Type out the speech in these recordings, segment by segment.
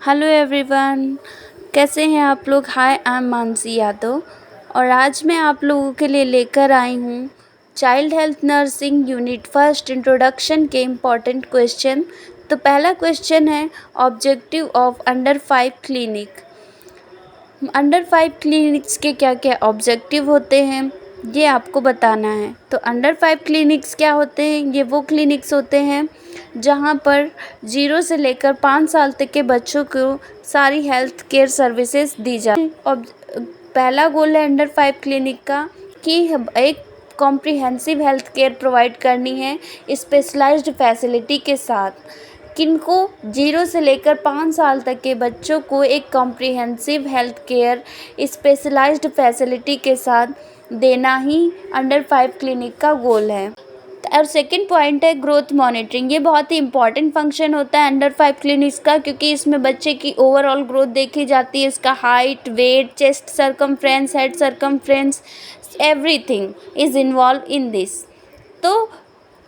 Hello everyone, कैसे हैं आप लोग। हाय, आई एम मानसी यादव और आज मैं आप लोगों के लिए लेकर आई हूँ child health nursing unit first introduction के इम्पॉर्टेंट क्वेश्चन। तो पहला क्वेश्चन है, objective of under 5 clinic. Under 5 clinics के क्या क्या ऑब्जेक्टिव होते हैं ये आपको बताना है। तो अंडर 5 क्लिनिक्स क्या होते हैं? ये वो क्लिनिक्स होते हैं जहाँ पर 0 से लेकर 5 साल तक के बच्चों को सारी हेल्थ केयर सर्विसेज दी जाती हैं। और पहला गोल है अंडर 5 क्लिनिक का कि एक कॉम्प्रिहेंसिव हेल्थ केयर प्रोवाइड करनी है स्पेशलाइज्ड फैसिलिटी के साथ। किनको? 0 से लेकर 5 साल तक के बच्चों को एक comprehensive health care specialized facility के साथ देना ही अंडर 5 क्लिनिक का गोल है। और सेकंड पॉइंट है ग्रोथ मॉनिटरिंग। ये बहुत ही इंपॉर्टेंट फंक्शन होता है अंडर 5 क्लिनिक्स का, क्योंकि इसमें बच्चे की ओवरऑल ग्रोथ देखी जाती है। इसका height, weight, chest circumference, head circumference, everything is involve in this. तो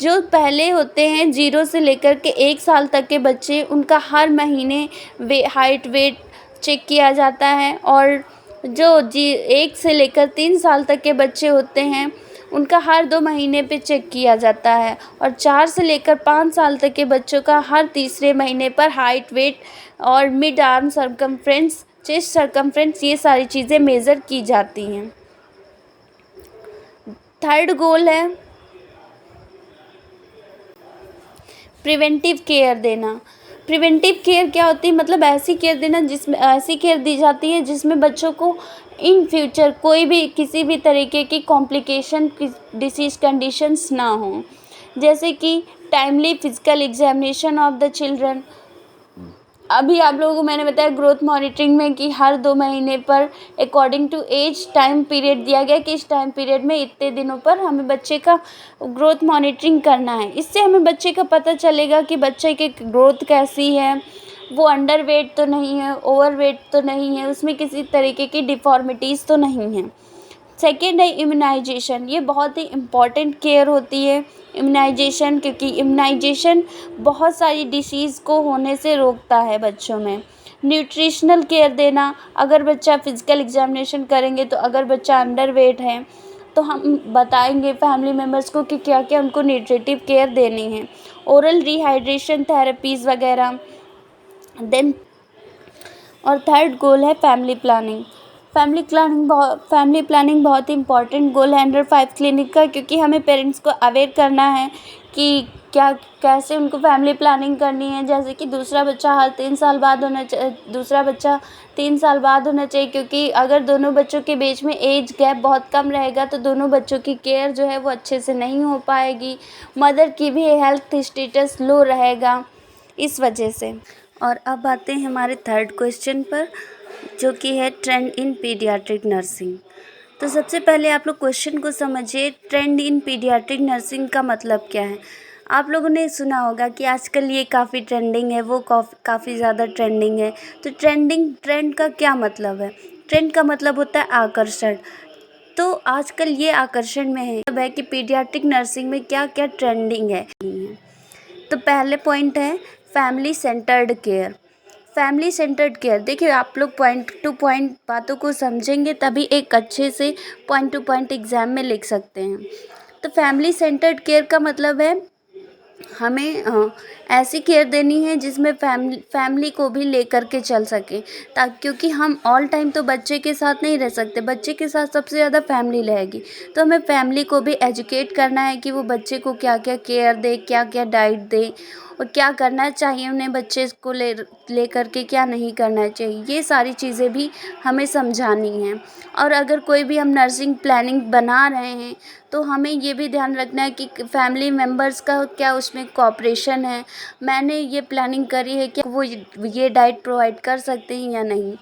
जो पहले होते हैं 0 से लेकर के 1 साल तक के बच्चे, उनका हर महीने हाइट, वेट चेक किया जाता है। और जो 1 से लेकर 3 साल तक के बच्चे होते हैं उनका हर 2 महीने पे चेक किया जाता है। और 4 से लेकर 5 साल तक के बच्चों का हर तीसरे महीने पर हाइट, वेट और mid arm circumference, chest circumference, ये सारी चीज़ें मेज़र की जाती हैं। थर्ड गोल है प्रिवेंटिव केयर देना। प्रिवेंटिव केयर क्या होती है? मतलब ऐसी केयर देना जिसमें ऐसी केयर दी जाती है जिसमें बच्चों को इन फ्यूचर कोई भी किसी भी तरीके की कॉम्प्लिकेशन, डिसीज़ कंडीशंस ना हो। जैसे कि timely physical examination of the children. अभी आप लोगों को मैंने बताया ग्रोथ मॉनिटरिंग में कि हर 2 महीने पर according to age time period दिया गया कि इस टाइम पीरियड में इतने दिनों पर हमें बच्चे का ग्रोथ मॉनिटरिंग करना है। इससे हमें बच्चे का पता चलेगा कि बच्चे की ग्रोथ कैसी है, वो अंडर वेट तो नहीं है, ओवर वेट तो नहीं है, उसमें किसी तरीके की डिफॉर्मिटीज़ तो नहीं है। सेकेंड है इम्यूनाइजेशन। ये बहुत ही इम्पॉर्टेंट केयर होती है इम्यूनाइजेशन, क्योंकि इम्यूनाइजेशन बहुत सारी डिसीज़ को होने से रोकता है बच्चों में। न्यूट्रिशनल केयर देना। अगर बच्चा फिजिकल एग्जामिनेशन करेंगे तो अगर बच्चा अंडर वेट है तो हम बताएंगे फैमिली मेम्बर्स को कि क्या क्या उनको न्यूट्रिटिव केयर देनी है। ओरल रिहाइड्रेशन थेरेपीज़ वगैरह। देन और थर्ड गोल है फैमिली प्लानिंग। फैमिली प्लानिंग बहुत ही इंपॉर्टेंट गोल है अंडर 5 क्लिनिक का, क्योंकि हमें पेरेंट्स को अवेयर करना है कि क्या कैसे उनको फैमिली प्लानिंग करनी है। जैसे कि दूसरा बच्चा 3 साल बाद होना चाहिए, क्योंकि अगर दोनों बच्चों के बीच में एज गैप बहुत कम रहेगा तो दोनों बच्चों की केयर जो है वो अच्छे से नहीं हो पाएगी। मदर की भी हेल्थ स्टेटस लो रहेगा इस वजह से। और अब आते हैं हमारे थर्ड क्वेश्चन पर, जो कि है ट्रेंड इन पीडियाट्रिक नर्सिंग। तो सबसे पहले आप लोग क्वेश्चन को समझिए। ट्रेंड इन पीडियाट्रिक नर्सिंग का मतलब क्या है? आप लोगों ने सुना होगा कि आजकल ये काफ़ी ट्रेंडिंग है, वो काफ़ी ज़्यादा ट्रेंडिंग है। तो ट्रेंड का क्या मतलब है? ट्रेंड का मतलब होता है आकर्षण। तो आजकल ये आकर्षण में है अब है कि पीडियाट्रिक नर्सिंग में क्या क्या ट्रेंडिंग है। तो पहले पॉइंट है family centred care. Family centred care, देखिए आप लोग पॉइंट टू पॉइंट बातों को समझेंगे तभी एक अच्छे से पॉइंट टू पॉइंट एग्ज़ाम में लिख सकते हैं। तो फैमिली सेंटर्ड केयर का मतलब है हमें ऐसी केयर देनी है जिसमें फैमिली को भी लेकर के चल सके, ताकि क्योंकि हम ऑल टाइम तो बच्चे के साथ नहीं रह सकते, बच्चे के साथ सबसे ज़्यादा फैमिली रहेगी। तो हमें फैमिली को भी एजुकेट करना है कि वो बच्चे को क्या क्या केयर दे, क्या क्या डाइट दे और क्या करना चाहिए उन्हें, बच्चे को ले करके क्या नहीं करना चाहिए, ये सारी चीज़ें भी हमें समझानी हैं। और अगर कोई भी हम नर्सिंग प्लानिंग बना रहे हैं तो हमें ये भी ध्यान रखना है कि फैमिली मेम्बर्स का क्या उसमें कोऑपरेशन है। मैंने ये प्लानिंग करी है कि वो ये डाइट प्रोवाइड कर सकते हैं या नहीं।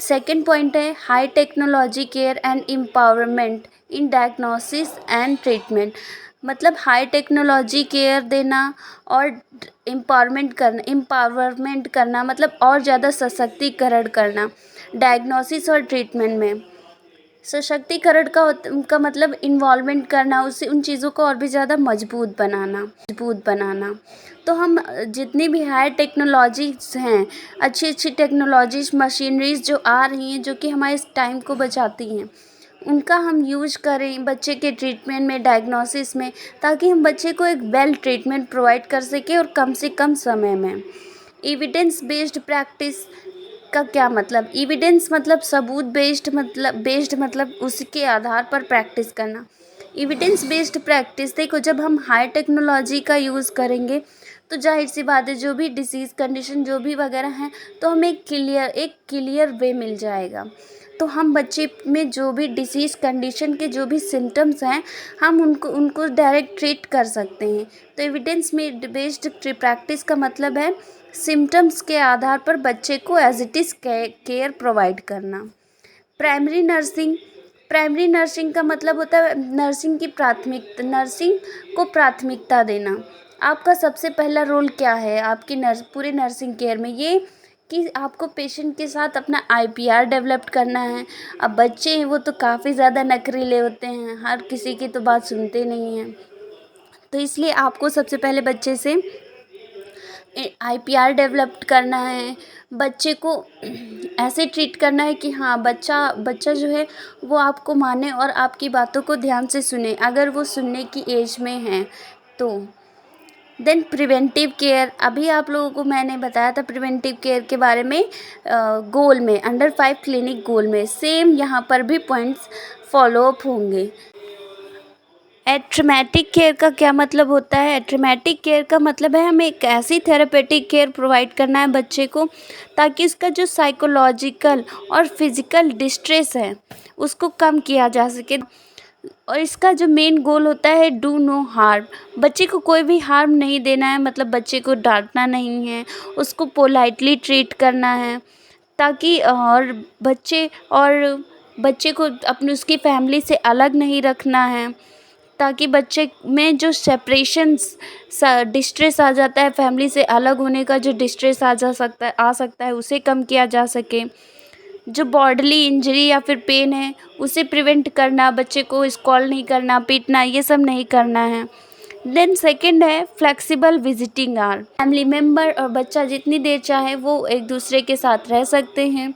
सेकंड पॉइंट है high technology care and empowerment in diagnosis and treatment. मतलब हाई टेक्नोलॉजी केयर देना और एम्पावरमेंट करना मतलब और ज़्यादा सशक्तिकरण करना डायग्नोसिस और ट्रीटमेंट में। सशक्तिकरण का मतलब इन्वॉल्वमेंट करना, उससे उन चीज़ों को और भी ज़्यादा मजबूत बनाना। तो हम जितनी भी हायर टेक्नोलॉजीज़ हैं, अच्छी अच्छी टेक्नोलॉजीज़, मशीनरीज़ जो आ रही हैं, जो कि हमारे इस टाइम को बचाती हैं, उनका हम यूज़ करें बच्चे के ट्रीटमेंट में, डायग्नोसिस में, ताकि हम बच्चे को एक वेल ट्रीटमेंट प्रोवाइड कर सकें और कम से कम समय में। एविडेंस बेस्ड प्रैक्टिस का क्या मतलब? एविडेंस मतलब सबूत, बेस्ड मतलब उसके आधार पर प्रैक्टिस करना। एविडेंस बेस्ड प्रैक्टिस, देखो जब हम हाई टेक्नोलॉजी का यूज़ करेंगे तो जाहिर सी बात है जो भी डिसीज़ कंडीशन जो भी वगैरह हैं, तो हमें एक क्लियर वे मिल जाएगा। तो हम बच्चे में जो भी डिसीज़ कंडीशन के जो भी सिम्टम्स हैं, हम उनको डायरेक्ट ट्रीट कर सकते हैं। तो एविडेंस में बेस्ड प्रैक्टिस का मतलब है सिम्टम्स के आधार पर बच्चे को as it is care provide करना। प्राइमरी नर्सिंग का मतलब होता है नर्सिंग को प्राथमिकता देना। आपका सबसे पहला रोल क्या है आपकी पूरे नर्सिंग केयर में? ये कि आपको पेशेंट के साथ अपना IPR डेवलप करना है। अब बच्चे हैं वो तो काफ़ी ज़्यादा नखरीले होते हैं, हर किसी की तो बात सुनते नहीं हैं। तो इसलिए आपको सबसे पहले बच्चे से IPR डेवलप करना है, बच्चे को ऐसे ट्रीट करना है कि हाँ बच्चा जो है वो आपको माने और आपकी बातों को ध्यान से सुने, अगर वो सुनने की एज में है तो। देन प्रिवेंटिव केयर, अभी आप लोगों को मैंने बताया था प्रिवेंटिव केयर के बारे में गोल में, अंडर 5 क्लिनिक गोल में सेम यहाँ पर भी पॉइंट्स फॉलोअप होंगे। ट्रॉमेटिक केयर का क्या मतलब होता है? ट्रॉमेटिक केयर का मतलब है हमें एक ऐसी थेरेपेटिक केयर प्रोवाइड करना है बच्चे को, ताकि उसका जो साइकोलॉजिकल और फिज़िकल डिस्ट्रेस है उसको कम किया जा सके। और इसका जो मेन गोल होता है डू नो हार्म, बच्चे को कोई भी हार्म नहीं देना है, मतलब बच्चे को डांटना नहीं है, उसको पोलाइटली ट्रीट करना है, ताकि बच्चे को अपनी उसकी फैमिली से अलग नहीं रखना है, ताकि बच्चे में जो डिस्ट्रेस आ जाता है, फैमिली से अलग होने का जो डिस्ट्रेस आ सकता है उसे कम किया जा सके। जो बॉडीली इंजरी या फिर पेन है उसे प्रिवेंट करना, बच्चे को स्कॉल नहीं करना, पीटना, ये सब नहीं करना है। देन सेकंड है flexible visiting hour, family member और बच्चा जितनी देर चाहे वो एक दूसरे के साथ रह सकते हैं।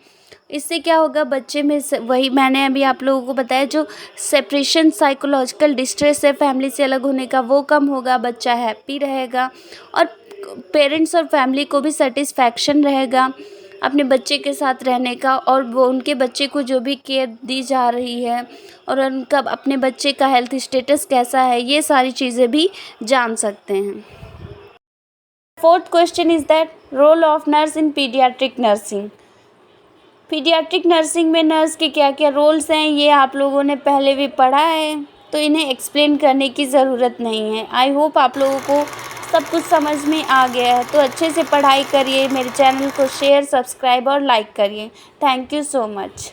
इससे क्या होगा, बच्चे में वही मैंने अभी आप लोगों को बताया, जो सेपरेशन, साइकोलॉजिकल डिस्ट्रेस है फैमिली से अलग होने का, वो कम होगा, बच्चा हैप्पी रहेगा और पेरेंट्स और फैमिली को भी सेटिस्फैक्शन रहेगा अपने बच्चे के साथ रहने का, और वो उनके बच्चे को जो भी केयर दी जा रही है और उनका अपने बच्चे का हेल्थ स्टेटस कैसा है, ये सारी चीज़ें भी जान सकते हैं। Fourth question is that role of nurse in paediatric nursing. Paediatric nursing में नर्स के क्या क्या रोल्स हैं ये आप लोगों ने पहले भी पढ़ा है, तो इन्हें एक्सप्लेन करने की ज़रूरत नहीं है। आई होप आप लोगों को सब कुछ समझ में आ गया है। तो अच्छे से पढ़ाई करिए, मेरे चैनल को शेयर, सब्सक्राइब और लाइक करिए। Thank you so much.